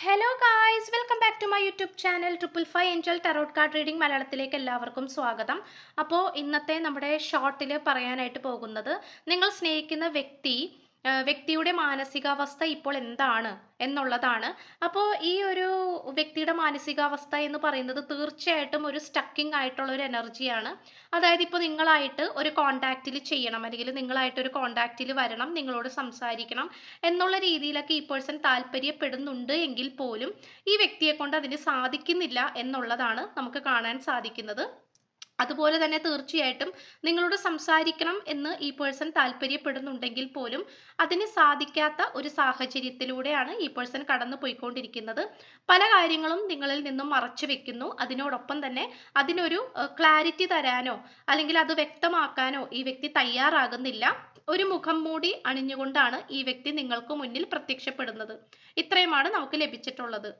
Hello guys, welcome back to my YouTube channel triple five angel tarot card reading മലയാളത്തിലേക്ക് എല്ലാവർക്കും സ്വാഗതം. അപ്പോൾ ഇന്നത്തെ നമ്മുടെ ഷോർട്ടിൽ പറയാനായിട്ട് പോകുന്നത്, നിങ്ങൾ സ്നേഹിക്കുന്ന വ്യക്തിയുടെ മാനസികാവസ്ഥ ഇപ്പോൾ എന്താണ് എന്നുള്ളതാണ്. അപ്പോൾ ഈ ഒരു വ്യക്തിയുടെ മാനസികാവസ്ഥ എന്ന് പറയുന്നത് തീർച്ചയായിട്ടും ഒരു സ്റ്റക്കിംഗ് ആയിട്ടുള്ള ഒരു എനർജിയാണ്. അതായത് ഇപ്പോൾ നിങ്ങളായിട്ട് ഒരു കോണ്ടാക്റ്റിൽ ചെയ്യണം, അല്ലെങ്കിൽ നിങ്ങളായിട്ട് ഒരു കോണ്ടാക്റ്റിൽ വരണം, നിങ്ങളോട് സംസാരിക്കണം എന്നുള്ള രീതിയിലൊക്കെ ഈ പേഴ്സൺ താല്പര്യപ്പെടുന്നുണ്ട് എങ്കിൽ പോലും ഈ വ്യക്തിയെ കൊണ്ട് അതിന് സാധിക്കുന്നില്ല എന്നുള്ളതാണ് നമുക്ക് കാണാൻ സാധിക്കുന്നത്. അതുപോലെ തന്നെ തീർച്ചയായിട്ടും നിങ്ങളോട് സംസാരിക്കണം എന്ന് ഈ പേഴ്സൺ താല്പര്യപ്പെടുന്നുണ്ടെങ്കിൽ പോലും അതിന് സാധിക്കാത്ത ഒരു സാഹചര്യത്തിലൂടെയാണ് ഈ പേഴ്സൺ കടന്നു പോയിക്കൊണ്ടിരിക്കുന്നത്. പല കാര്യങ്ങളും നിങ്ങളിൽ നിന്നും മറച്ചു വെക്കുന്നു. അതിനോടൊപ്പം തന്നെ അതിനൊരു ക്ലാരിറ്റി തരാനോ അല്ലെങ്കിൽ അത് വ്യക്തമാക്കാനോ ഈ വ്യക്തി തയ്യാറാകുന്നില്ല. ഒരു മുഖം മൂടി അണിഞ്ഞുകൊണ്ടാണ് ഈ വ്യക്തി നിങ്ങൾക്ക് മുന്നിൽ പ്രത്യക്ഷപ്പെടുന്നത്. ഇത്രയുമാണ് നമുക്ക് ലഭിച്ചിട്ടുള്ളത്.